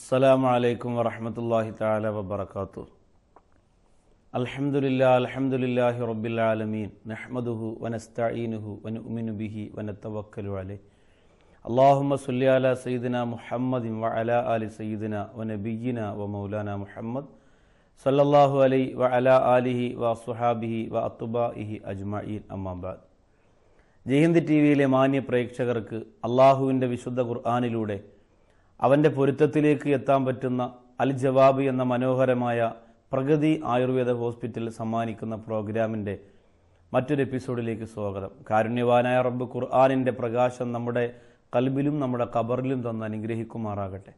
അസ്സലാമു അലൈക്കും വറഹ്മത്തുള്ളാഹി തആല വബറകാതുഹു. അൽഹംദുലില്ലാഹി റബ്ബിൽ ആലമീൻ നഹ്മദുഹു വനസ്തഈനുഹു വനുഅ്മിനു ബിഹി വനതവക്കലു അലൈഹി. അല്ലാഹുമ്മ സ്വല്ലി അലാ സയ്യിദിനാ മുഹമ്മദിൻ വഅലാ ആലി സയ്യിദിനാ വനബിയ്യിനാ വമൗലാനാ മുഹമ്മദ് സല്ലല്ലാഹു അലൈഹി വഅലാ ആലിഹി വഅസ്ഹാബിഹി വഅത്ബാഇഹി അജ്മഈൻ. അമ്മാ ബഅദ്. ജയ്ഹിന്ദ് ടിവിയിലെ മാന്യ പ്രേക്ഷകർക്ക് അല്ലാഹുവിൻ്റെ വിശുദ്ധ ഖുർആനിലൂടെ അവൻ്റെ പൊരുത്തത്തിലേക്ക് എത്താൻ പറ്റുന്ന അൽ ജവാബ് എന്ന മനോഹരമായ പ്രഗതി ആയുർവേദ ഹോസ്പിറ്റൽ സമ്മാനിക്കുന്ന പ്രോഗ്രാമിൻ്റെ മറ്റൊരു എപ്പിസോഡിലേക്ക് സ്വാഗതം. കാരുണ്യവാനായ റബ്ബ് ഖുർആനിൻ്റെ പ്രകാശം നമ്മുടെ കൽബിലും നമ്മുടെ ഖബറിലും തന്ന് അനുഗ്രഹിക്കുമാറാകട്ടെ.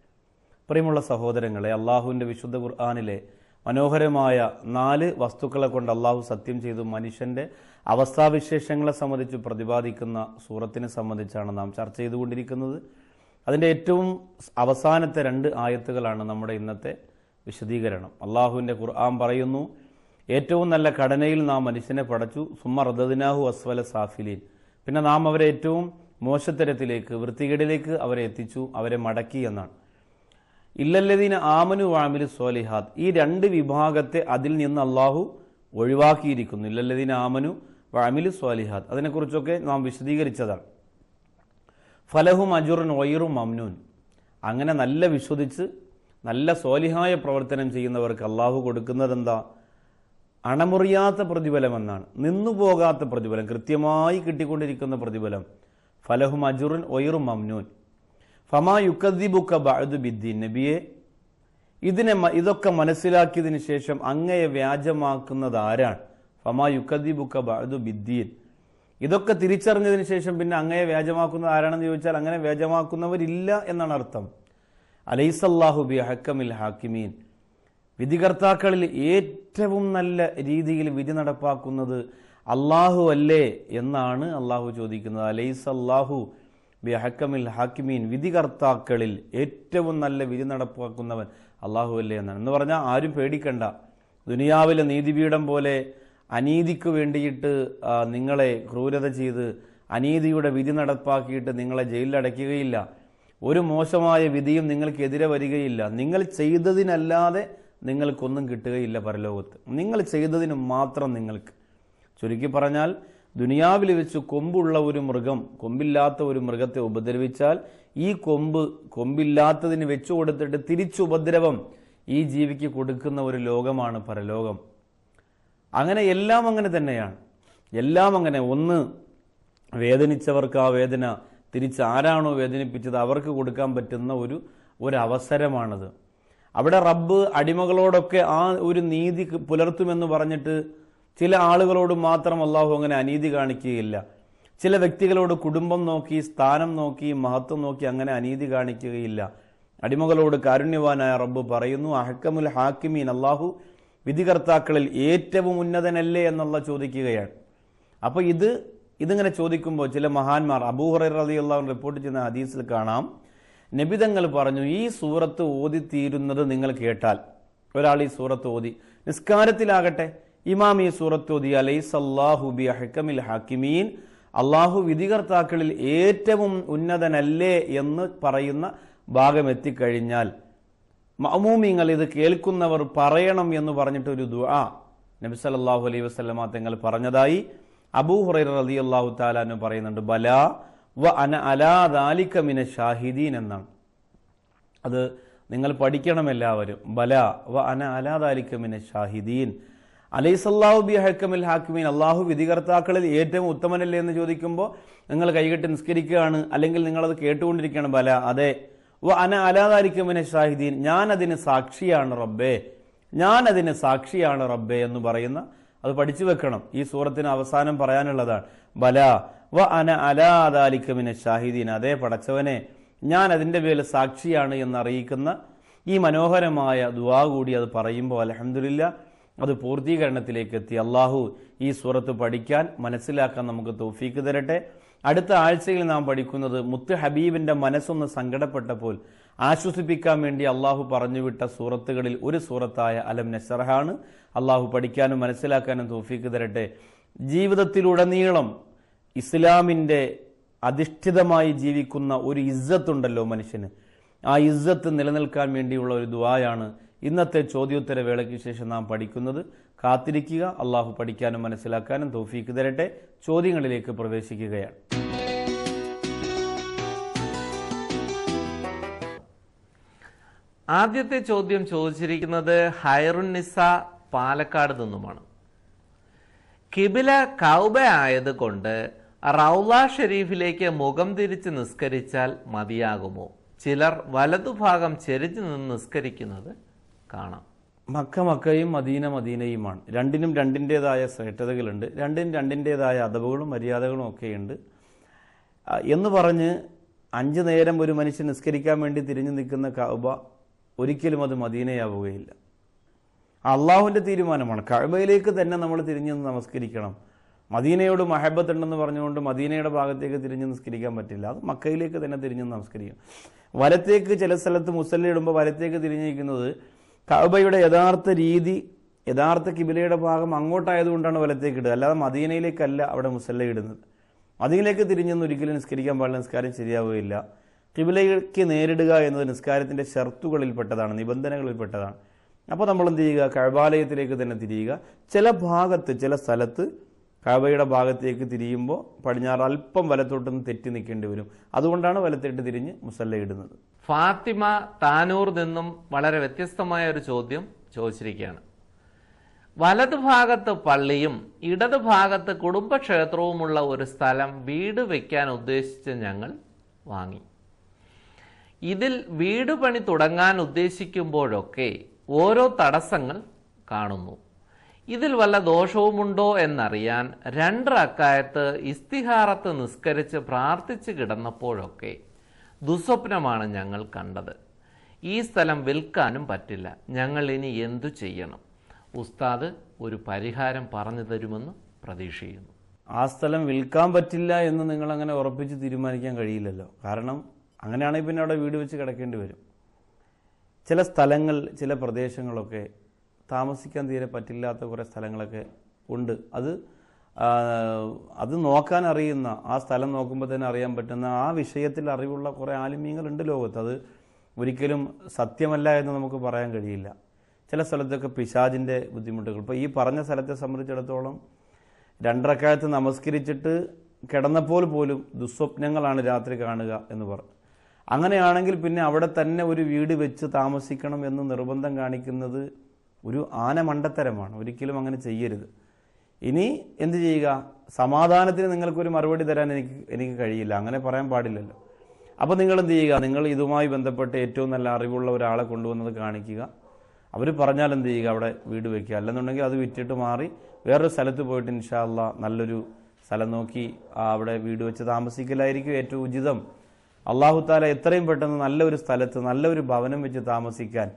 പ്രിയമുള്ള സഹോദരങ്ങളെ, അള്ളാഹുവിൻ്റെ വിശുദ്ധ ഖുർആനിലെ മനോഹരമായ 4 വസ്തുക്കളെ കൊണ്ട് അള്ളാഹു സത്യം ചെയ്തു മനുഷ്യൻ്റെ അവസ്ഥാവിശേഷങ്ങളെ സംബന്ധിച്ച് പ്രതിപാദിക്കുന്ന സൂറത്തിനെ സംബന്ധിച്ചാണ് നാം ചർച്ച ചെയ്തുകൊണ്ടിരിക്കുന്നത്. അതിൻ്റെ ഏറ്റവും അവസാനത്തെ 2 ആയത്തുകളാണ് നമ്മുടെ ഇന്നത്തെ വിശദീകരണം. അള്ളാഹുവിൻ്റെ ഖുർആൻ പറയുന്നു, ഏറ്റവും നല്ല ഘടനയിൽ നാം മനുഷ്യനെ പടച്ചു, സുമ്മ റദദ്നാഹു അസ്വല സാഫിലീൻ, പിന്നെ നാം അവരെ ഏറ്റവും മോശത്തരത്തിലേക്ക് വൃത്തികേടിലേക്ക് അവരെ എത്തിച്ചു, അവരെ മടക്കി എന്നാണ്. ഇല്ലല്ലദീന ആമനു വഅമിലു സ്വാലിഹാത്ത്, ഈ 2 വിഭാഗത്തെ അതിൽ നിന്ന് അള്ളാഹു ഒഴിവാക്കിയിരിക്കുന്നു. ഇല്ലല്ലദീന ആമനു വഅമിലു സ്വാലിഹാത്ത്, അതിനെക്കുറിച്ചൊക്കെ നാം വിശദീകരിച്ചതാണ്. ഫലഹും അജുറുൻ വൈറു മംനൂൻ, അങ്ങനെ നല്ല വിശ്വസിച്ച് നല്ല സ്വാലിഹായ പ്രവർത്തനം ചെയ്യുന്നവർക്ക് അള്ളാഹു കൊടുക്കുന്നത് എന്താ? അണമുറിയാത്ത പ്രതിഫലം എന്നാണ്, നിന്നുപോകാത്ത പ്രതിഫലം, കൃത്യമായി കിട്ടിക്കൊണ്ടിരിക്കുന്ന പ്രതിഫലം. ഫലഹും അജുറുൻ വൈറു മംനൂൻ. ഫമാ യുക്കദ്ദിബുക ബഅദു ബിദ്ദീൻ, നബിയെ ഇതൊക്കെ മനസ്സിലാക്കിയതിന് ശേഷം അങ്ങയെ വ്യാജമാക്കുന്നത് ആരാണ്? ഫമാ യുക്കദ്ദിബുക ബഅദു ബിദ്ദീൻ, ഇതൊക്കെ തിരിച്ചറിഞ്ഞതിന് ശേഷം പിന്നെ അങ്ങയെ വ്യാജമാക്കുന്നത് ആരാണെന്ന് ചോദിച്ചാൽ അങ്ങനെ വ്യാജമാക്കുന്നവരില്ല എന്നാണ് അർത്ഥം. അലൈസല്ലാഹു ബിഅഹ്കമിൽ ഹാക്കിമീൻ, വിധികർത്താക്കളിൽ ഏറ്റവും നല്ല രീതിയിൽ വിധി നടപ്പാക്കുന്നത് അള്ളാഹു അല്ലേ എന്നാണ് അള്ളാഹു ചോദിക്കുന്നത്. അലൈസല്ലാഹു ബിഅഹ്കമിൽ ഹാക്കിമീൻ, വിധികർത്താക്കളിൽ ഏറ്റവും നല്ല വിധി നടപ്പാക്കുന്നവൻ അള്ളാഹു അല്ലേ എന്നാണ്. എന്ന് പറഞ്ഞാൽ ആരും പേടിക്കണ്ട, ദുനിയാവിലെ നീതിപീഠം പോലെ അനീതിക്ക് വേണ്ടിയിട്ട് നിങ്ങളെ ക്രൂരത ചെയ്ത് അനീതിയുടെ വിധി നടപ്പാക്കിയിട്ട് നിങ്ങളെ ജയിലിലടയ്ക്കുകയില്ല. ഒരു മോശമായ വിധിയും നിങ്ങൾക്കെതിരെ വരികയില്ല. നിങ്ങൾ ചെയ്തതിനല്ലാതെ നിങ്ങൾക്കൊന്നും കിട്ടുകയില്ല പരലോകത്ത്. നിങ്ങൾ ചെയ്തതിന് മാത്രം നിങ്ങൾക്ക്. ചുരുക്കി പറഞ്ഞാൽ, ദുനിയാവിൽ വെച്ച് കൊമ്പുള്ള ഒരു മൃഗം കൊമ്പില്ലാത്ത ഒരു മൃഗത്തെ ഉപദ്രവിച്ചാൽ ഈ കൊമ്പില്ലാത്തതിന് വെച്ചു കൊടുത്തിട്ട് തിരിച്ചുപദ്രവം ഈ ജീവിക്ക് കൊടുക്കുന്ന ഒരു ലോകമാണ് പരലോകം. അങ്ങനെ എല്ലാം അങ്ങനെ തന്നെയാണ്. എല്ലാം അങ്ങനെ. ഒന്ന്, വേദനിച്ചവർക്ക് ആ വേദന തിരിച്ച് ആരാണോ വേദനിപ്പിച്ചത് അവർക്ക് കൊടുക്കാൻ പറ്റുന്ന ഒരു അവസരമാണത്. അവിടെ റബ്ബ് അടിമകളോടൊക്കെ ആ ഒരു നീതി പുലർത്തുമെന്ന് പറഞ്ഞിട്ട് ചില ആളുകളോട് മാത്രം അള്ളാഹു അങ്ങനെ അനീതി കാണിക്കുകയില്ല. ചില വ്യക്തികളോട് കുടുംബം നോക്കി, സ്ഥാനം നോക്കി, മഹത്വം നോക്കി അങ്ങനെ അനീതി കാണിക്കുകയില്ല. അടിമകളോട് കാരുണ്യവാനായ റബ്ബ് പറയുന്നു, അഹ്കമുൽ ഹാക്കിമീൻ, അള്ളാഹു വിധികർത്താക്കളിൽ ഏറ്റവും ഉന്നതനല്ലേ എന്നുള്ള ചോദിക്കുകയാണ്. അപ്പോൾ ഇതിങ്ങനെ ചോദിക്കുമ്പോൾ ചില മഹാന്മാർ, അബൂ ഹുറൈറ റളിയല്ലാഹു അൻഹു റിപ്പോർട്ട് ചെയ്യുന്ന ഹദീസിൽ കാണാം, നബിതങ്ങൾ പറഞ്ഞു, ഈ സൂറത്ത് ഓതി തീരുന്നത് നിങ്ങൾ കേട്ടാൽ, ഒരാൾ ഈ സൂറത്ത് ഓതി നിസ്കാരത്തിലാകട്ടെ, ഇമാം ഈ സൂറത്ത് ഓതി അലൈസല്ലാഹു ബിഅഹ്കമിൽ ഹാക്കിമീൻ, അള്ളാഹു വിധികർത്താക്കളിൽ ഏറ്റവും ഉന്നതനല്ലേ എന്ന് പറയുന്ന ഭാഗം എത്തിക്കഴിഞ്ഞാൽ മഅ്മൂമിങ്ങൾ, ഇത് കേൾക്കുന്നവർ പറയണം എന്ന് പറഞ്ഞിട്ട് ഒരു ദുആ നബി സല്ലല്ലാഹു അലൈഹി വസല്ലമ തങ്ങൾ പറഞ്ഞതായി അബൂ ഹുറൈറ റളിയല്ലാഹു തആല അൻഹു പറയുന്നുണ്ട്. ബലാ വ അന അലാ ദാലിക മിന ഷാഹിദീൻ എന്നാണ്. അത് നിങ്ങൾ പഠിക്കണം എല്ലാവരും. ബലാ വ അന അലാ ദാലിക മിന ഷാഹിദീൻ, അലൈസല്ലാഹു ബിഅഹ്കമിൽ ഹാക്കിമീൻ, അള്ളാഹു വിധികർത്താക്കളിൽ ഏറ്റവും ഉത്തമനല്ലേ എന്ന് ചോദിക്കുമ്പോൾ നിങ്ങൾ കൈകെട്ടി നിസ്കരിക്കുകയാണ്, അല്ലെങ്കിൽ നിങ്ങളത് കേട്ടുകൊണ്ടിരിക്കുകയാണ്. ബല, അതെ. വ അന അലാ ദാലിക മിന ഷാഹിദീൻ, ഞാനതിന് സാക്ഷിയാണ് റബ്ബേ, ഞാനതിന് സാക്ഷിയാണ് റബ്ബേ എന്ന് പറയുന്ന, അത് പഠിച്ചു വെക്കണം. ഈ സൂറത്തിന് അവസാനം പറയാനുള്ളതാണ്. ബല വ അന അലാ ദാലിക മിന ഷാഹിദീൻ, അതേ പടച്ചവനെ ഞാൻ അതിൻ്റെ പേരിൽ സാക്ഷിയാണ് എന്നറിയിക്കുന്ന ഈ മനോഹരമായ ദുആ കൂടി അത് പറയുമ്പോൾ അൽഹംദുലില്ലാ അത് പൂർത്തീകരണത്തിലേക്ക് എത്തി. അള്ളാഹു ഈ സൂറത്ത് പഠിക്കാൻ, മനസ്സിലാക്കാൻ നമുക്ക് തൗഫീക്ക് തരട്ടെ. അടുത്ത ആഴ്ചയിൽ നാം പഠിക്കുന്നത് മുത്ത് ഹബീബിന്റെ മനസ്സൊന്ന് സങ്കടപ്പെട്ടപ്പോൾ ആശ്വസിപ്പിക്കാൻ വേണ്ടി അള്ളാഹു പറഞ്ഞുവിട്ട സൂറത്തുകളിൽ ഒരു സൂറത്തായ അലം നശ്റഹാണ്. അള്ളാഹു പഠിക്കാനും മനസ്സിലാക്കാനും തൗഫീക്ക് തരട്ടെ. ജീവിതത്തിലുടനീളം ഇസ്ലാമിൻ്റെ അധിഷ്ഠിതമായി ജീവിക്കുന്ന ഒരു ഇസ്സത്തുണ്ടല്ലോ മനുഷ്യന്, ആ ഇസ്സത്ത് നിലനിൽക്കാൻ വേണ്ടിയുള്ള ഒരു ദുആയാണ് ഇന്നത്തെ ചോദ്യോത്തര വേളയ്ക്ക് ശേഷം നാം പഠിക്കുന്നത്. കാത്തിരിക്കുക. അള്ളാഹു പഠിക്കാനും മനസ്സിലാക്കാനും തൗഫീക്ക് തരട്ടെ. ചോദ്യങ്ങളിലേക്ക് പ്രവേശിക്കുകയാണ്. ആദ്യത്തെ ചോദ്യം ചോദിച്ചിരിക്കുന്നത് ഹൈറുന്നിസ പാലക്കാട് നിന്നുമാണ്. കിബില കൗബ ആയതുകൊണ്ട് റൗള ഷരീഫിലേക്ക് മുഖം തിരിച്ച് നിസ്കരിച്ചാൽ മതിയാകുമോ? ചിലർ വലതുഭാഗം ചെരിഞ്ഞു നിന്ന് നിസ്കരിക്കുന്നത് കാണാം. മക്കയും മദീന മദീനയുമാണ്. രണ്ടിനും രണ്ടിൻ്റെതായ ശ്രേഷ്ഠതകളുണ്ട്. രണ്ടിനും രണ്ടിൻ്റെതായ അദബുകളും മര്യാദകളും ഒക്കെയുണ്ട് എന്ന് പറഞ്ഞ് 5 നേരം ഒരു മനുഷ്യൻ നിസ്കരിക്കാൻ വേണ്ടി തിരിഞ്ഞു നിൽക്കുന്ന കഅബ ഒരിക്കലും അത് മദീനയാവുകയില്ല. അള്ളാഹുവിൻ്റെ തീരുമാനമാണ്. കഅബയിലേക്ക് തന്നെ നമ്മൾ തിരിഞ്ഞു നമസ്കരിക്കണം. മദീനയോട് മഹബത്ത് ഉണ്ടെന്ന് പറഞ്ഞുകൊണ്ട് മദീനയുടെ ഭാഗത്തേക്ക് തിരിഞ്ഞ് നിസ്കരിക്കാൻ പറ്റില്ല. അത് മക്കയിലേക്ക് തന്നെ തിരിഞ്ഞ് നമസ്കരിക്കും. വലത്തേക്ക് ചില സ്ഥലത്ത് മുസല്ല ഇടുമ്പോൾ വലത്തേക്ക് തിരിഞ്ഞിരിക്കുന്നത് കഅബയുടെ യഥാർത്ഥ രീതി, യഥാർത്ഥ കിബിലയുടെ ഭാഗം അങ്ങോട്ടായതുകൊണ്ടാണ് വലത്തേക്ക് ഇടുക. അല്ലാതെ മദീനയിലേക്കല്ല അവിടെ മുസല്ല ഇടുന്നത്. മദീനയിലേക്ക് തിരിഞ്ഞൊന്നും ഒരിക്കലും നിസ്കരിക്കാൻ പാടില്ല. നിസ്കാരം ശരിയാവുകയില്ല. കിബിലയ്ക്ക് നേരിടുക എന്നത് നിസ്കാരത്തിൻ്റെ ഷർത്തുകളിൽപ്പെട്ടതാണ്, നിബന്ധനകളിൽപ്പെട്ടതാണ്. അപ്പോൾ നമ്മൾ എന്ത് ചെയ്യുക? കഅബാലയത്തിലേക്ക് തന്നെ തിരിയുക. ചില സ്ഥലത്ത് കഅബയുടെ ഭാഗത്തേക്ക് തിരിയുമ്പോൾ പടിഞ്ഞാറ് അല്പം വലത്തോട്ടൊന്ന് തെറ്റി നിൽക്കേണ്ടി വരും. അതുകൊണ്ടാണ് വലത്തേട്ട് തിരിഞ്ഞ് മുസല്ല ഇടുന്നത്. ഫാത്തിമ താനൂർ നിന്നും വളരെ വ്യത്യസ്തമായ ഒരു ചോദ്യം ചോദിച്ചിരിക്കുകയാണ്. വലതുഭാഗത്ത് പള്ളിയും ഇടതുഭാഗത്ത് കുടുംബക്ഷേത്രവുമുള്ള ഒരു സ്ഥലം വീട് വയ്ക്കാൻ ഉദ്ദേശിച്ച് ഞങ്ങൾ വാങ്ങി. ഇതിൽ വീട് പണി തുടങ്ങാൻ ഉദ്ദേശിക്കുമ്പോഴൊക്കെ ഓരോ തടസ്സങ്ങൾ കാണുന്നു. ഇതിൽ വല്ല ദോഷവുമുണ്ടോ എന്നറിയാൻ 2 റക്അത്ത് ഇസ്തിഹാറത്ത് നിസ്കരിച്ച് പ്രാർത്ഥിച്ച് കിടന്നപ്പോഴൊക്കെ ദുസ്വപ്നമാണ് ഞങ്ങൾ കണ്ടത്. ഈ സ്ഥലം വിൽക്കാനും പറ്റില്ല. ഞങ്ങൾ ഇനി എന്തു ചെയ്യണം? ഉസ്താദ് ഒരു പരിഹാരം പറഞ്ഞു തരുമെന്ന് പ്രതീക്ഷിക്കുന്നു. ആ സ്ഥലം വിൽക്കാൻ പറ്റില്ല എന്ന് നിങ്ങൾ അങ്ങനെ ഉറപ്പിച്ച് തീരുമാനിക്കാൻ കഴിയില്ലല്ലോ. കാരണം അങ്ങനെയാണെങ്കിൽ പിന്നെ അവിടെ വീട് വെച്ച് കിടക്കേണ്ടി വരും. ചില സ്ഥലങ്ങൾ, ചില പ്രദേശങ്ങളൊക്കെ താമസിക്കാൻ തീരെ പറ്റില്ലാത്ത കുറേ സ്ഥലങ്ങളൊക്കെ ഉണ്ട്. അത് നോക്കാൻ അറിയുന്ന, ആ സ്ഥലം നോക്കുമ്പോൾ തന്നെ അറിയാൻ പറ്റുന്ന, ആ വിഷയത്തിൽ അറിവുള്ള കുറേ ആലിമീങ്ങളുണ്ട് ലോകത്ത്. അത് ഒരിക്കലും സത്യമല്ല എന്ന് നമുക്ക് പറയാൻ കഴിയില്ല. ചില സ്ഥലത്തൊക്കെ പിശാചിൻ്റെ ബുദ്ധിമുട്ടുകൾ. ഇപ്പോൾ ഈ പറഞ്ഞ സ്ഥലത്തെ സംബന്ധിച്ചിടത്തോളം 2 റക്അത്ത് നമസ്കരിച്ചിട്ട് കിടന്നപ്പോൾ പോലും ദുസ്വപ്നങ്ങളാണ് രാത്രി കാണുക എന്ന് പറഞ്ഞു. അങ്ങനെയാണെങ്കിൽ പിന്നെ അവിടെ തന്നെ ഒരു വീട് വെച്ച് താമസിക്കണം എന്ന് നിർബന്ധം കാണിക്കുന്നത് ഒരു ആനമണ്ടത്തരമാണ്. ഒരിക്കലും അങ്ങനെ ചെയ്യരുത്. ഇനി എന്ത് ചെയ്യുക? സമാധാനത്തിന് നിങ്ങൾക്കൊരു മറുപടി തരാൻ എനിക്ക് കഴിയില്ല. അങ്ങനെ പറയാൻ പാടില്ലല്ലോ. അപ്പോൾ നിങ്ങൾ എന്ത് ചെയ്യുക? നിങ്ങൾ ഇതുമായി ബന്ധപ്പെട്ട് ഏറ്റവും നല്ല അറിവുള്ള ഒരാളെ കൊണ്ടുവന്നത് കാണിക്കുക. അവർ പറഞ്ഞാൽ എന്ത് ചെയ്യുക? അവിടെ വീട് വയ്ക്കുക. അല്ലെന്നുണ്ടെങ്കിൽ അത് വിറ്റിട്ട് മാറി വേറൊരു സ്ഥലത്ത് പോയിട്ട് ഇൻഷാ അല്ലാഹ് നല്ലൊരു സ്ഥലം നോക്കി അവിടെ വീട് വെച്ച് താമസിക്കലായിരിക്കും ഏറ്റവും ഉചിതം. അള്ളാഹു താല എത്രയും പെട്ടെന്ന് നല്ലൊരു സ്ഥലത്ത് നല്ലൊരു ഭവനം വെച്ച് താമസിക്കാൻ.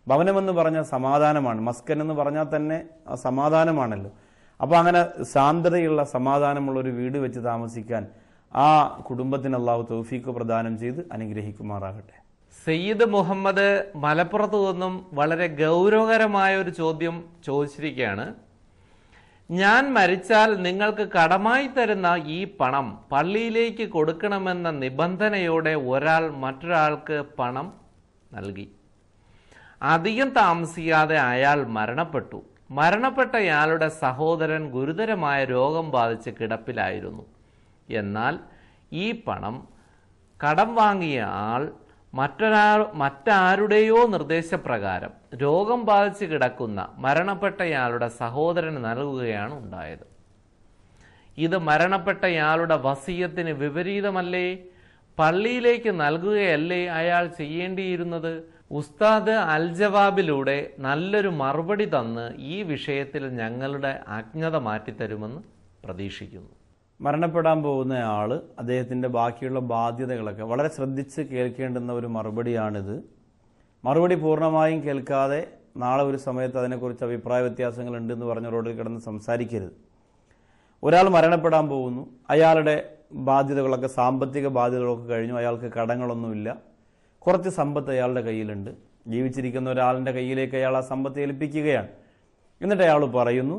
ഭവനമെന്ന് പറഞ്ഞാൽ സമാധാനമാണ്. മസ്കൻ എന്ന് പറഞ്ഞാൽ തന്നെ സമാധാനമാണല്ലോ. അപ്പോൾ അങ്ങനെ ശാന്തതയുള്ള സമാധാനമുള്ളൊരു വീട് വെച്ച് താമസിക്കാൻ ആ കുടുംബത്തിന് അള്ളാഹു തൗഫീഖ് പ്രദാനം ചെയ്ത് അനുഗ്രഹിക്കുമാറാകട്ടെ. സയ്യിദ് മുഹമ്മദ് മലപ്പുറത്ത് നിന്നും വളരെ ഗൗരവകരമായ ഒരു ചോദ്യം ചോദിച്ചിരിക്കുകയാണ്. ഞാൻ മരിച്ചാൽ നിങ്ങൾക്ക് കടമായി തരുന്ന ഈ പണം പള്ളിയിലേക്ക് കൊടുക്കണമെന്ന നിബന്ധനയോടെ ഒരാൾ മറ്റൊരാൾക്ക് പണം നൽകി. അധികം താമസിയാതെ അയാൾ മരണപ്പെട്ടു. മരണപ്പെട്ടയാളുടെ സഹോദരൻ ഗുരുതരമായ രോഗം ബാധിച്ച് കിടപ്പിലായിരുന്നു. എന്നാൽ ഈ പണം കടം വാങ്ങിയ ആൾ മറ്റാരുടെയോ നിർദ്ദേശപ്രകാരം രോഗം ബാധിച്ച് കിടക്കുന്ന മരണപ്പെട്ടയാളുടെ സഹോദരന് നൽകുകയാണ് ഉണ്ടായത്. ഇത് മരണപ്പെട്ടയാളുടെ വസിയത്തിന് വിപരീതമല്ലേ? പള്ളിയിലേക്ക് നൽകുകയല്ലേ അയാൾ ചെയ്യേണ്ടിയിരുന്നത്? ഉസ്താദ് അൽ ജവാബിലൂടെ നല്ലൊരു മറുപടി തന്ന് ഈ വിഷയത്തിൽ ഞങ്ങളുടെ അജ്ഞത മാറ്റിത്തരുമെന്ന് പ്രതീക്ഷിക്കുന്നു. മരണപ്പെടാൻ പോകുന്ന ആൾ, അദ്ദേഹത്തിൻ്റെ ബാക്കിയുള്ള ബാധ്യതകളൊക്കെ വളരെ ശ്രദ്ധിച്ച് കേൾക്കേണ്ടുന്ന ഒരു മറുപടിയാണിത്. മറുപടി പൂർണ്ണമായും കേൾക്കാതെ നാളെ ഒരു സമയത്ത് അതിനെക്കുറിച്ച് അഭിപ്രായ വ്യത്യാസങ്ങളുണ്ടെന്ന് പറഞ്ഞ റോഡിൽ കിടന്ന് സംസാരിക്കരുത്. ഒരാൾ മരണപ്പെടാൻ പോകുന്നു. അയാളുടെ ബാധ്യതകളൊക്കെ, സാമ്പത്തിക ബാധ്യതകളൊക്കെ കഴിഞ്ഞു. അയാൾക്ക് കടങ്ങളൊന്നുമില്ല. കുറച്ച് സമ്പത്ത് അയാളുടെ കയ്യിലുണ്ട്. ജീവിച്ചിരിക്കുന്ന ഒരാളിൻ്റെ കയ്യിലേക്ക് അയാൾ ആ സമ്പത്ത് ഏൽപ്പിക്കുകയാണ്. എന്നിട്ട് അയാൾ പറയുന്നു,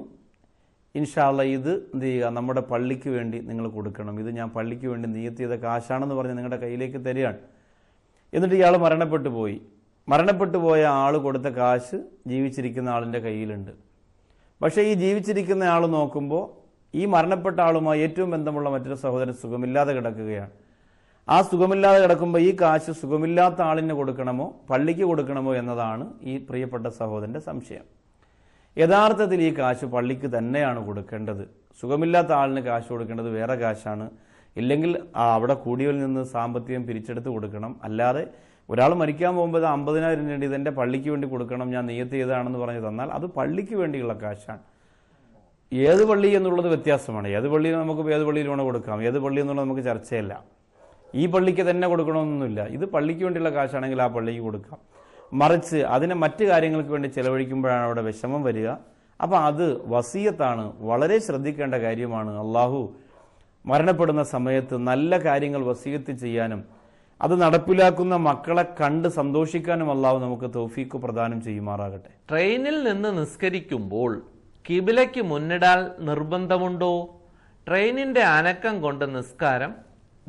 ഇൻഷാ അല്ലാഹ് ഇത് എന്ത് ചെയ്യുക? നമ്മുടെ പള്ളിക്ക് വേണ്ടി നിങ്ങൾ കൊടുക്കണം. ഇത് ഞാൻ പള്ളിക്ക് വേണ്ടി നിയത്ത് ചെയ്ത കാശാണെന്ന് പറഞ്ഞ് നിങ്ങളുടെ കയ്യിലേക്ക് തരികയാണ്. എന്നിട്ട് ഇയാൾ മരണപ്പെട്ടു പോയ ആൾ കൊടുത്ത കാശ് ജീവിച്ചിരിക്കുന്ന ആളിൻ്റെ കയ്യിലുണ്ട്. പക്ഷേ ഈ ജീവിച്ചിരിക്കുന്ന ആൾ നോക്കുമ്പോൾ ഈ മരണപ്പെട്ട ആളുമായി ഏറ്റവും ബന്ധമുള്ള മറ്റൊരു സഹോദരൻ സുഖമില്ലാതെ കിടക്കുകയാണ്. ആ സുഖമില്ലാതെ കിടക്കുമ്പോൾ ഈ കാശ് സുഖമില്ലാത്ത ആളിന് കൊടുക്കണമോ പള്ളിക്ക് കൊടുക്കണമോ എന്നതാണ് ഈ പ്രിയപ്പെട്ട സഹോദരൻ്റെ സംശയം. യഥാർത്ഥത്തിൽ ഈ കാശ് പള്ളിക്ക് തന്നെയാണ് കൊടുക്കേണ്ടത്. സുഖമില്ലാത്ത ആളിന് കാശ് കൊടുക്കേണ്ടത് വേറെ കാശാണ്. ഇല്ലെങ്കിൽ അവിടെ കൂടിയവരിൽ നിന്ന് സാമ്പത്തികം പിരിച്ചെടുത്ത് കൊടുക്കണം. അല്ലാതെ ഒരാൾ മരിക്കാൻ പോകുമ്പോൾ 50,000 വേണ്ടി ഇതെൻ്റെ പള്ളിക്ക് വേണ്ടി കൊടുക്കണം, ഞാൻ നിയ്യത്ത് ചെയ്തതാണെന്ന് പറഞ്ഞ് തന്നാൽ അത് പള്ളിക്ക് വേണ്ടിയുള്ള കാശാണ്. ഏത് പള്ളി എന്നുള്ളത് വ്യത്യാസമാണ്. ഏത് പള്ളിയിൽ നമുക്ക് ഏത് പള്ളിയിൽ വേണം കൊടുക്കാം, ഏത് പള്ളി എന്നുള്ളത് നമുക്ക് ചർച്ചയല്ല. ഈ പള്ളിക്ക് തന്നെ കൊടുക്കണമെന്നൊന്നുമില്ല. ഇത് പള്ളിക്ക് വേണ്ടിയുള്ള കാശാണെങ്കിൽ ആ പള്ളിക്ക് കൊടുക്കാം. മറിച്ച് അതിനെ മറ്റു കാര്യങ്ങൾക്ക് വേണ്ടി ചെലവഴിക്കുമ്പോഴാണ് അവിടെ വിഷമം വരിക. അപ്പം അത് വസിയത്താണ്, വളരെ ശ്രദ്ധിക്കേണ്ട കാര്യമാണ്. അള്ളാഹു മരണപ്പെടുന്ന സമയത്ത് നല്ല കാര്യങ്ങൾ വസിയത്ത് ചെയ്യാനും അത് നടപ്പിലാക്കുന്ന മക്കളെ കണ്ട് സന്തോഷിക്കാനും അള്ളാഹു നമുക്ക് തൗഫീഖ് പ്രദാനം ചെയ്യുമാറാകട്ടെ. ട്രെയിനിൽ നിന്ന് നിസ്കരിക്കുമ്പോൾ കിബിലയ്ക്ക് മുന്നിടാൻ നിർബന്ധമുണ്ടോ? ട്രെയിനിന്റെ അനക്കം കൊണ്ട് നിസ്കാരം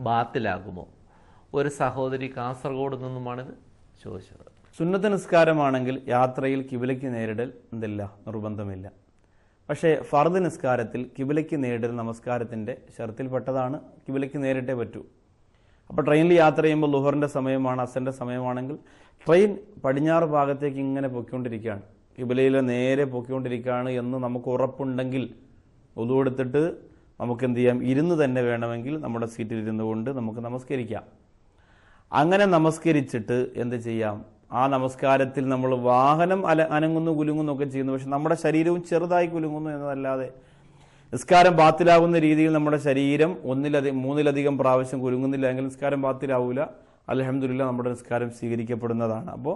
ബാത്തിലാകുമോ? ഒരു സഹോദരി കാസർഗോഡ് നിന്നുമാണിത് ചോദിച്ചത്. സുന്നത്ത് നിസ്കാരമാണെങ്കിൽ യാത്രയിൽ കിബിലയ്ക്ക് നേരിടൽ നിർബന്ധമില്ല. പക്ഷേ ഫർദ് നിസ്കാരത്തിൽ കിബിലയ്ക്ക് നേരിടൽ നമസ്കാരത്തിൻ്റെ ഷർത്തിൽപ്പെട്ടതാണ്. കിബിലയ്ക്ക് നേരിട്ടേ പറ്റൂ. അപ്പോൾ ട്രെയിനിൽ യാത്ര ചെയ്യുമ്പോൾ ലുഹറിൻ്റെ സമയമാണ്, അസറിൻ്റെ സമയമാണെങ്കിൽ ട്രെയിൻ പടിഞ്ഞാറ് ഭാഗത്തേക്ക് ഇങ്ങനെ പൊയ്ക്കൊണ്ടിരിക്കുകയാണ്, കിബിലയിൽ നേരെ പൊയ്ക്കൊണ്ടിരിക്കുകയാണ് എന്ന് നമുക്ക് ഉറപ്പുണ്ടെങ്കിൽ ഒതു എടുത്തിട്ട് നമുക്ക് എന്ത് ചെയ്യാം, ഇരുന്ന് തന്നെ വേണമെങ്കിൽ നമ്മുടെ സീറ്റിൽ ഇരുന്നു കൊണ്ട് നമുക്ക് നമസ്കരിക്കാം. അങ്ങനെ നമസ്കരിച്ചിട്ട് എന്ത് ചെയ്യാം, ആ നമസ്കാരത്തിൽ നമ്മൾ വാഹനം അനങ്ങുന്നു കുലുങ്ങുന്നു ഒക്കെ ചെയ്യുന്നു, പക്ഷെ നമ്മുടെ ശരീരവും ചെറുതായി കുലുങ്ങുന്നു എന്നതല്ലാതെ നിസ്കാരം ബാത്തിലാവുന്ന രീതിയിൽ നമ്മുടെ ശരീരം മൂന്നിലധികം പ്രാവശ്യം കുലുങ്ങുന്നില്ല എങ്കിൽ നിസ്കാരം ബാത്തിലാവൂല. അൽഹംദുലില്ലാഹ് നമ്മുടെ നിസ്കാരം സ്വീകരിക്കപ്പെടുന്നതാണ്. അപ്പോൾ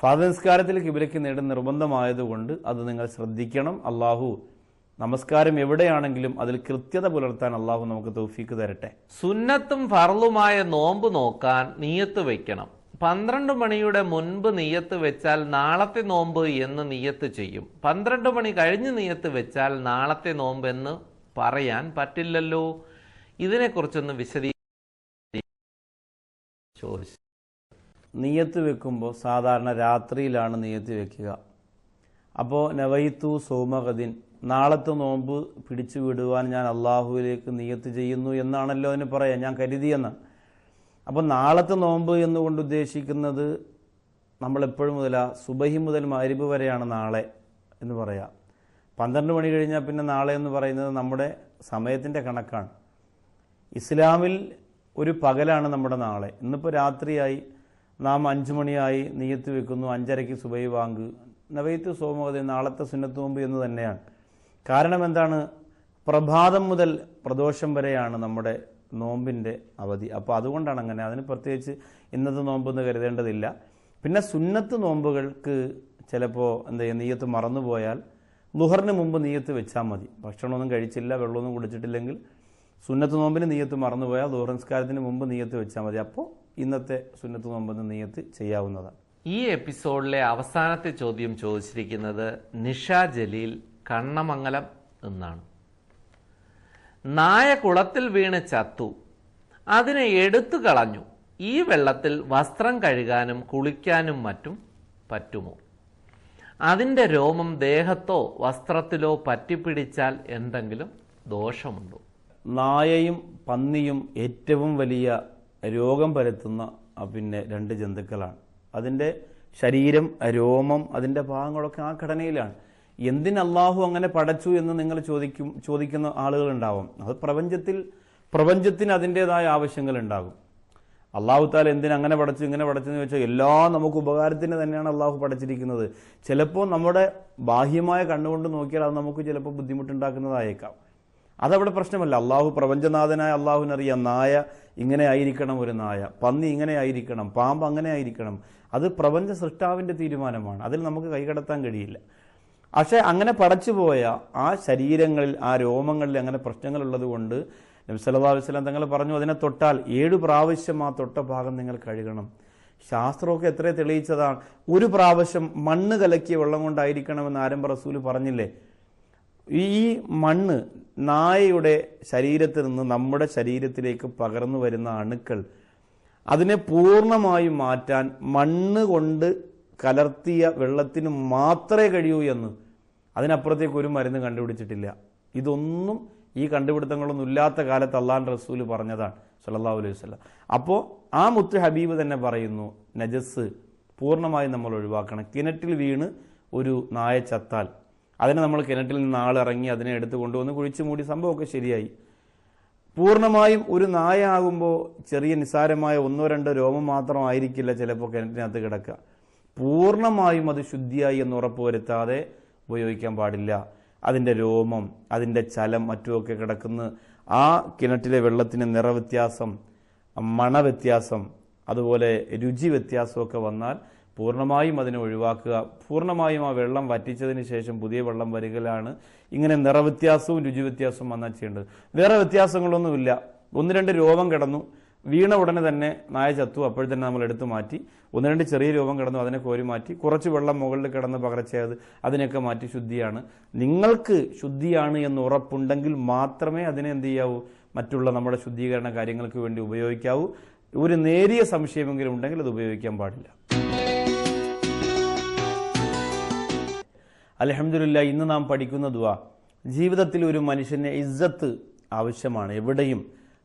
ഫർദ് നിസ്കാരത്തിൽ കിബിലയ്ക്ക് നേടുന്ന നിർബന്ധമായതുകൊണ്ട് അത് നിങ്ങൾ ശ്രദ്ധിക്കണം. അള്ളാഹു നമസ്കാരം എവിടെയാണെങ്കിലും അതിൽ കൃത്യത പുലർത്താൻ അള്ളാഹു നമുക്ക് തൗഫീക്ക് തരട്ടെ. സുന്നത്തും ഫർളുമായ നോമ്പ് നോക്കാൻ നിയ്യത്ത് വെക്കണം. 12 മണിയുടെ മുൻപ് നിയ്യത്ത് വെച്ചാൽ നാളത്തെ നോമ്പ് എന്ന് നിയ്യത്ത് ചെയ്യും. 12 മണി കഴിഞ്ഞ് നിയ്യത്ത് വെച്ചാൽ നാളത്തെ നോമ്പ് എന്ന് പറയാൻ പറ്റില്ലല്ലോ. ഇതിനെക്കുറിച്ചൊന്ന് ചോദിച്ചു. നിയ്യത്ത് വെക്കുമ്പോൾ സാധാരണ രാത്രിയിലാണ് നിയ്യത്ത് വെക്കുക. അപ്പോൾ നവൈത്തു സൗമഗദിൻ, നാളത്തെ നോമ്പ് പിടിച്ചു വിടുവാൻ ഞാൻ അള്ളാഹുവിലേക്ക് നിയ്യത്ത് ചെയ്യുന്നു എന്നാണല്ലോ അതിന് പറയാം, ഞാൻ കരുതിയെന്നാണ്. അപ്പോൾ നാളത്തെ നോമ്പ് എന്നുകൊണ്ട് ഉദ്ദേശിക്കുന്നത് നമ്മളെപ്പോഴും സുബഹി മുതൽ മഗ്‌രിബ് വരെയാണ് നാളെ എന്ന് പറയാം. 12 മണി കഴിഞ്ഞാൽ പിന്നെ നാളെ എന്ന് പറയുന്നത് നമ്മുടെ സമയത്തിൻ്റെ കണക്കാണ്. ഇസ്ലാമിൽ ഒരു പകലാണ് നമ്മുടെ നാളെ. ഇന്നിപ്പോൾ രാത്രിയായി, നാം 5 മണിയായി നിയ്യത്ത് വെക്കുന്നു, 5:30 സുബഹി ബാങ്ക്, നവൈത്തു സൗമഗദ്, നാളത്തെ സുന്നത്ത് നോമ്പ് എന്ന് തന്നെയാണ്. കാരണം എന്താണ്, പ്രഭാതം മുതൽ പ്രദോഷം വരെയാണ് നമ്മുടെ നോമ്പിൻ്റെ അവധി. അപ്പോൾ അതുകൊണ്ടാണ് അങ്ങനെ. അതിന് പ്രത്യേകിച്ച് ഇന്നത്തെ നോമ്പെന്ന് കരുതേണ്ടതില്ല. പിന്നെ സുന്നത്ത് നോമ്പുകൾക്ക് ചിലപ്പോൾ നിയ്യത്ത് മറന്നുപോയാൽ ളുഹറിന് മുമ്പ് നിയ്യത്ത് വെച്ചാൽ മതി. ഭക്ഷണമൊന്നും കഴിച്ചില്ല, വെള്ളമൊന്നും കുടിച്ചിട്ടില്ലെങ്കിൽ സുന്നത്ത് നോമ്പിന് നിയ്യത്ത് മറന്നുപോയാൽ ളുഹർ നിസ്കാരത്തിന് മുമ്പ് നിയ്യത്ത് വെച്ചാൽ മതി. അപ്പോൾ ഇന്നത്തെ സുന്നത്ത് നോമ്പെന്ന് നിയ്യത്ത് ചെയ്യാവുന്നതാണ്. ഈ എപ്പിസോഡിലെ അവസാനത്തെ ചോദ്യം ചോദിച്ചിരിക്കുന്നത് നിഷ ജലീൽ കണ്ണമംഗലം എന്നാണ്. നായ കുളത്തിൽ വീണ് ചത്തു, അതിനെ എടുത്തു കളഞ്ഞു. ഈ വെള്ളത്തിൽ വസ്ത്രം കഴുകാനും കുളിക്കാനും മറ്റും പറ്റുമോ? അതിൻ്റെ രോമം ദേഹത്തോ വസ്ത്രത്തിലോ പറ്റിപ്പിടിച്ചാൽ എന്തെങ്കിലും ദോഷമുണ്ടോ? നായയും പന്നിയും ഏറ്റവും വലിയ രോഗം പരത്തുന്ന രണ്ട് ജന്തുക്കളാണ്. അതിൻ്റെ ശരീരം, രോമം, അതിൻ്റെ ഭാഗങ്ങളൊക്കെ ആ ഘടനയിലാണ്. എന്തിന് അള്ളാഹു അങ്ങനെ പടച്ചു എന്ന് നിങ്ങൾ ചോദിക്കുന്ന ആളുകളുണ്ടാവും. അത് പ്രപഞ്ചത്തിന് അതിൻ്റെതായ ആവശ്യങ്ങൾ ഉണ്ടാകും. അള്ളാഹു താല എന്തിനങ്ങനെ പടച്ചു ഇങ്ങനെ പടച്ചെന്ന് ചോദിച്ചാൽ എല്ലാം നമുക്ക് ഉപകാരത്തിന് തന്നെയാണ് അള്ളാഹു പടച്ചിരിക്കുന്നത്. ചിലപ്പോൾ നമ്മുടെ ബാഹ്യമായ കണ്ണുകൊണ്ട് നോക്കിയാൽ അത് നമുക്ക് ചിലപ്പോൾ ബുദ്ധിമുട്ടുണ്ടാക്കുന്നതായേക്കാം. അതവിടെ പ്രശ്നമല്ല. അള്ളാഹു പ്രപഞ്ചനാഥനായ അള്ളാഹുവിനറിയാം നായ ഇങ്ങനെ ആയിരിക്കണം, ഒരു നായ, പന്നി ഇങ്ങനെ ആയിരിക്കണം, പാമ്പ് അങ്ങനെ ആയിരിക്കണം. അത് പ്രപഞ്ച സൃഷ്ടാവിൻ്റെ തീരുമാനമാണ്. അതിൽ നമുക്ക് കൈകടത്താൻ കഴിയില്ല. പക്ഷേ അങ്ങനെ പടച്ചുപോയ ആ ശരീരങ്ങളിൽ, ആ രോമങ്ങളിൽ അങ്ങനെ പ്രശ്നങ്ങളുള്ളത് കൊണ്ട് നബി സല്ലല്ലാഹു അലൈഹി വസല്ലം തങ്ങൾ പറഞ്ഞു, അതിനെ തൊട്ടാൽ 7 പ്രാവശ്യം ആ തൊട്ട ഭാഗം നിങ്ങൾ കഴുകണം. ശാസ്ത്രമൊക്കെ എത്ര തെളിയിച്ചതാണ്. ഒരു പ്രാവശ്യം മണ്ണ് കലക്കിയ വെള്ളം കൊണ്ടായിരിക്കണമെന്ന് ആരംഭ റസൂല് പറഞ്ഞില്ലേ. ഈ മണ്ണ് നായയുടെ ശരീരത്തിൽ നിന്ന് നമ്മുടെ ശരീരത്തിലേക്ക് പകർന്നു വരുന്ന അണുക്കൾ, അതിനെ പൂർണ്ണമായും മാറ്റാൻ മണ്ണ് കൊണ്ട് കലർത്തിയ വെള്ളത്തിന് മാത്രമേ കഴിയൂ എന്ന്, അതിനപ്പുറത്തേക്ക് ഒരു മരുന്ന് കണ്ടുപിടിച്ചിട്ടില്ല. ഇതൊന്നും ഈ കണ്ടുപിടുത്തങ്ങളൊന്നും ഇല്ലാത്ത കാലത്ത് അള്ളാഹുവിൻ്റെ റസൂൽ പറഞ്ഞതാണ് സല്ലല്ലാഹു അലൈഹി വസല്ലം. അപ്പോൾ ആ മുത്ത് ഹബീബ് തന്നെ പറയുന്നു, നജസ് പൂർണ്ണമായും നമ്മൾ ഒഴിവാക്കണം. കിണറ്റിൽ വീണ് ഒരു നായ ചത്താൽ അതിനെ നമ്മൾ കിണറ്റിൽ നിന്ന് ആളിറങ്ങി അതിനെ എടുത്ത് കൊണ്ടുവന്ന് കുഴിച്ചു മൂടി, സംഭവമൊക്കെ ശരിയായി. പൂർണ്ണമായും ഒരു നായ ആകുമ്പോൾ ചെറിയ നിസ്സാരമായ 1-2 രോമം മാത്രമായിരിക്കില്ല ചിലപ്പോൾ കിണറ്റിനകത്ത് കിടക്കുക. പൂർണ്ണമായും അത് ശുദ്ധിയായി എന്ന് ഉറപ്പുവരുത്താതെ ഉപയോഗിക്കാൻ പാടില്ല. അതിൻ്റെ രോമം, അതിൻ്റെ ചലം, മറ്റുമൊക്കെ കിടക്കുന്ന ആ കിണറ്റിലെ വെള്ളത്തിന് നിറവ്യത്യാസം, മണവ്യത്യാസം, അതുപോലെ രുചി വ്യത്യാസമൊക്കെ വന്നാൽ പൂർണ്ണമായും അതിനെ ഒഴിവാക്കുക. പൂർണ്ണമായും ആ വെള്ളം വറ്റിച്ചതിന് ശേഷം പുതിയ വെള്ളം വരികയാണ് ഇങ്ങനെ നിറവ്യത്യാസവും രുചി വ്യത്യാസവും വന്നാൽ ചെയ്യേണ്ടത്. വേറെ വ്യത്യാസങ്ങളൊന്നുമില്ല. 1-2 രോമം കിടന്നു, വീണ ഉടനെ തന്നെ നായ ചത്തു, അപ്പോൾ തന്നെ നമ്മൾ എടുത്തു മാറ്റി. 1-2 ചെറിയ രോമം കിടന്നു, അതിനെ കോരി മാറ്റി. കുറച്ച് വെള്ളം മുകളിൽ കിടന്ന് പകർച്ചയത്, അതിനൊക്കെ മാറ്റി ശുദ്ധിയാണ്. നിങ്ങൾക്ക് ശുദ്ധിയാണ് എന്ന് ഉറപ്പുണ്ടെങ്കിൽ മാത്രമേ അതിനെ എന്ത് ചെയ്യാവൂ, മറ്റുള്ള നമ്മുടെ ശുദ്ധീകരണ കാര്യങ്ങൾക്ക് വേണ്ടി ഉപയോഗിക്കാവൂ. ഒരു നേരിയ സംശയമെങ്കിലും ഉണ്ടെങ്കിൽ അത് ഉപയോഗിക്കാൻ പാടില്ല. അൽഹംദുലില്ലാഹ്, ഇന്ന് നാം പഠിക്കുന്ന ദുആ, ജീവിതത്തിൽ ഒരു മനുഷ്യന് ഇസ്സത്ത് ആവശ്യമാണ്. എവിടെയും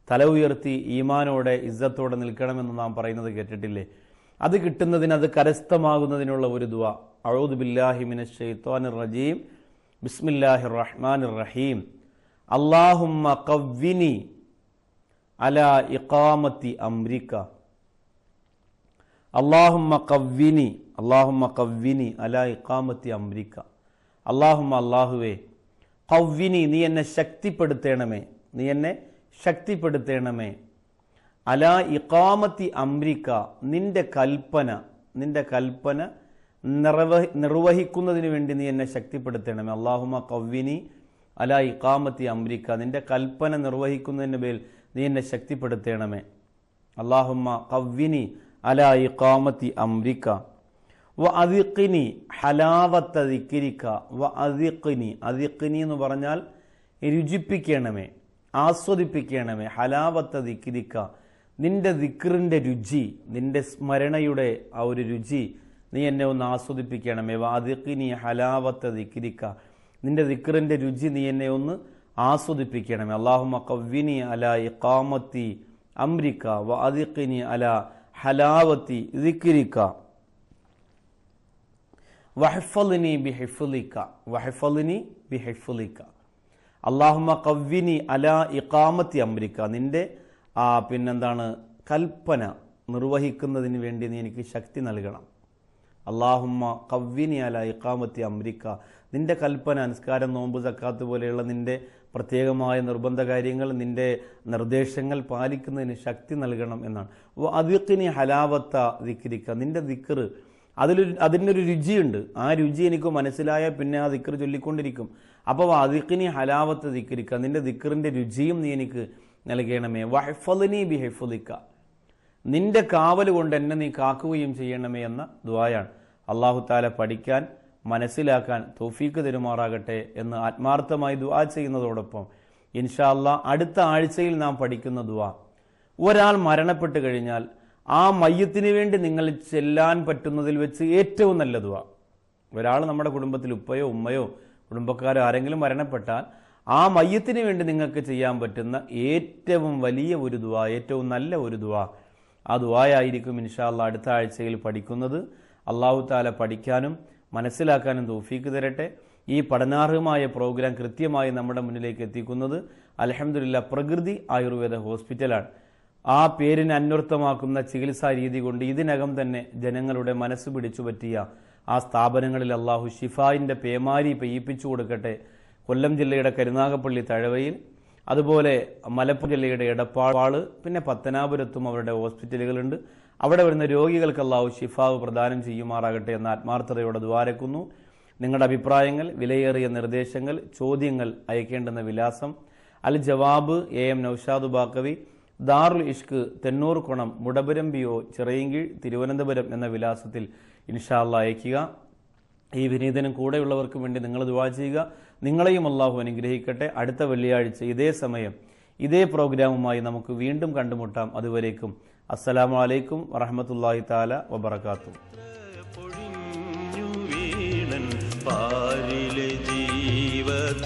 തല ഉയർത്തി ഈമാനോടെ ഇസ്സത്തോടെ നിൽക്കണമെന്ന് നാം പറയുന്നത് കേട്ടിട്ടില്ലേ? അത് കിട്ടുന്നതിന്, അത് കരസ്ഥമാകുന്നതിനുള്ള ഒരു ദുആ, അഊദു ബില്ലാഹി മിനശ് ശൈത്വാനിർ റജീം ബിസ്മില്ലാഹിർ റഹ്മാനിർ റഹീം അല്ലാഹുമ്മ ഖവ്വിനി അലാ ഇഖാമത്തി അംരിക. അല്ലാഹുമ്മ ഖവ്വിനി അലാ ഇഖാമത്തി അംരിക. അല്ലാഹുവേ, ഖവ്വിനി, നീ എന്നെ ശക്തിപ്പെടുത്തേണമേ, അലാ ഇഖാമത്തി അംരിക, നിന്റെ കൽപ്പന നിർവഹിക്കുന്നതിന് വേണ്ടി നീ എന്നെ ശക്തിപ്പെടുത്തേണമേ. അല്ലാഹുമ്മ ഖവ്വിനി അലാ ഇഖാമത്തി അംരിക, നിന്റെ കൽപ്പന നിർവഹിക്കുന്നതിന് മേൽ നീ എന്നെ ശക്തിപ്പെടുത്തേണമേ. അല്ലാഹുമ്മ ഖവ്വിനി അലാ ഇഖാമത്തി അംരിക വഅദിഖ്നി ഹലാവത്ത ദിക്രിക. അദിഖ്നി എന്ന് പറഞ്ഞാൽ രുചിപ്പിക്കണമേ, ആസ്വദിപ്പിക്കണമേ. ഹലാവത്ത ദിക്രിക, നിന്റെ ദിക്റിന്റെ രുചി, നിന്റെ സ്മരണയുടെ ആ ഒരു രുചി നീ എന്നെ ഒന്ന് ആസ്വദിപ്പിക്കണമേ. വഅദിഖ്നി ഹലാവത്ത ദിക്രിക, നിന്റെ ദിക്റിന്റെ രുചി നീ എന്നെ ഒന്ന് ആസ്വദിപ്പിക്കണമേ. അല്ലാഹുമ്മ ഖവ്വിനി അലാ ഇഖാമത്തി അംരിക വഅദിഖ്നി അലാ ഹലാവത്തി ദിക്രിക വഹ്ഫളിനി ബിഹിഫ്ളിക. അല്ലാഹുമ്മ ഖവ്വിനി അലാ ഇഖാമത്തി അംരിക, നിന്റെ കൽപ്പന നിർവഹിക്കുന്നതിന് വേണ്ടി നീ എനിക്ക് ശക്തി നൽകണം. അല്ലാഹുമ്മ ഖവ്വിനി അലാ ഇഖാമത്തി അംരിക, നിന്റെ കൽപ്പന, നിസ്കാരം, നോമ്പ്, സക്കാത്ത് പോലെയുള്ള നിന്റെ പ്രത്യേകമായ നിർബന്ധ കാര്യങ്ങൾ, നിന്റെ നിർദ്ദേശങ്ങൾ പാലിക്കുന്നതിന് ശക്തി നൽകണം എന്നാണ്. അദിഖ്നി ഹലാവത്ത ദിക്രിക, നിന്റെ ദിക്ർ, അതിനൊരു രുചിയുണ്ട്. ആ രുചി എനിക്ക് മനസ്സിലായാൽ പിന്നെ ആ ദിക്ർ ചൊല്ലിക്കൊണ്ടിരിക്കും. അപ്പോൾ അദിഖ്നി ഹലാവത്ത ദിക്രിക, നിന്റെ ദിക്റിന്റെ രുചിയും നീ എനിക്ക് നൽകണമേ. വഹ്ഫളിനി ബിഹിഫ്ളിക, നിന്റെ കാവൽ കൊണ്ട് എന്നെ നീ കാക്കുകയും ചെയ്യണമേ എന്ന ദുആയാണ്. അല്ലാഹു തആല പഠിക്കാൻ, മനസ്സിലാക്കാൻ തൗഫീക്ക് തരുമാറാകട്ടെ എന്ന് ആത്മാർത്ഥമായി ദുആ ചെയ്യുന്നതോടൊപ്പം ഇൻഷാ അല്ലാഹ് അടുത്ത ആഴ്ചയിൽ നാം പഠിക്കുന്ന ദുആ, ഒരാൾ മരണപ്പെട്ട് കഴിഞ്ഞാൽ ആ മയ്യത്തിന് വേണ്ടി നിങ്ങൾ ചെല്ലാൻ പറ്റുന്നതിൽ വെച്ച് ഏറ്റവും നല്ല ദുആ. ഒരാൾ നമ്മുടെ കുടുംബത്തിൽ ഉപ്പയോ ഉമ്മയോ കുടുംബക്കാരോ ആരെങ്കിലും മരണപ്പെട്ടാൽ ആ മയ്യത്തിന് വേണ്ടി നിങ്ങൾക്ക് ചെയ്യാൻ പറ്റുന്ന ഏറ്റവും വലിയ ഒരു ദുആ, ഏറ്റവും നല്ല ഒരു ദുആ, ആ ദുആയായിരിക്കും ഇൻഷാ അല്ലാഹ് അടുത്ത ആഴ്ചയിൽ പഠിക്കുന്നത്. അല്ലാഹു തആല പഠിക്കാനും മനസ്സിലാക്കാനും തൗഫീക്ക് തരട്ടെ. ഈ പഠനാർഹമായ പ്രോഗ്രാം കൃത്യമായി നമ്മുടെ മുന്നിലേക്ക് എത്തിക്കുന്നത് അൽഹംദുലില്ലാഹ് പ്രകൃതി ആയുർവേദ ഹോസ്പിറ്റലാണ്. ആ പേരിനെ അന്വർത്ഥമാക്കുന്ന ചികിത്സാ രീതി കൊണ്ട് ഇതിനകം തന്നെ ജനങ്ങളുടെ മനസ്സ് പിടിച്ചു പറ്റിയ ആ സ്ഥാപനങ്ങളിൽ അള്ളാഹു ഷിഫായിൻ്റെ പേമാരി പെയ്യിപ്പിച്ചു കൊടുക്കട്ടെ. കൊല്ലം ജില്ലയുടെ കരുനാഗപ്പള്ളി തഴവയിൽ, അതുപോലെ മലപ്പുറം ജില്ലയുടെ എടപ്പാള്, പിന്നെ പത്തനാപുരത്തും അവരുടെ ഹോസ്പിറ്റലുകളുണ്ട്. അവിടെ വരുന്ന രോഗികൾക്ക് അള്ളാഹു ഷിഫാവ് പ്രദാനം ചെയ്യുമാറാകട്ടെ എന്ന ആത്മാർത്ഥതയോടെ ദ്വാരക്കുന്നു. നിങ്ങളുടെ അഭിപ്രായങ്ങൾ, വിലയേറിയ നിർദ്ദേശങ്ങൾ, ചോദ്യങ്ങൾ അയക്കേണ്ടുന്ന വിലാസം അൽ ജവാബ് AM Naushad Baqavi, Darul Ishq, Thennoor കുണം, Mudapuram BO, Chirayinkeezhu, Thiruvananthapuram എന്ന വിലാസത്തിൽ ഇൻഷാ അല്ലാഹ് അയക്കുക. ഈ വിനീതനും കൂടെയുള്ളവർക്കും വേണ്ടി നിങ്ങൾ ദുആ ചെയ്യുക. നിങ്ങളെയും അള്ളാഹു അനുഗ്രഹിക്കട്ടെ. അടുത്ത വെള്ളിയാഴ്ച ഇതേ സമയം ഇതേ പ്രോഗ്രാമുമായി നമുക്ക് വീണ്ടും കണ്ടുമുട്ടാം. അതുവരേക്കും അസ്സലാമു അലൈക്കും വറഹ്മത്തുള്ളാഹി തആല വബറകാതുഹു. പാരിലെ ജീവത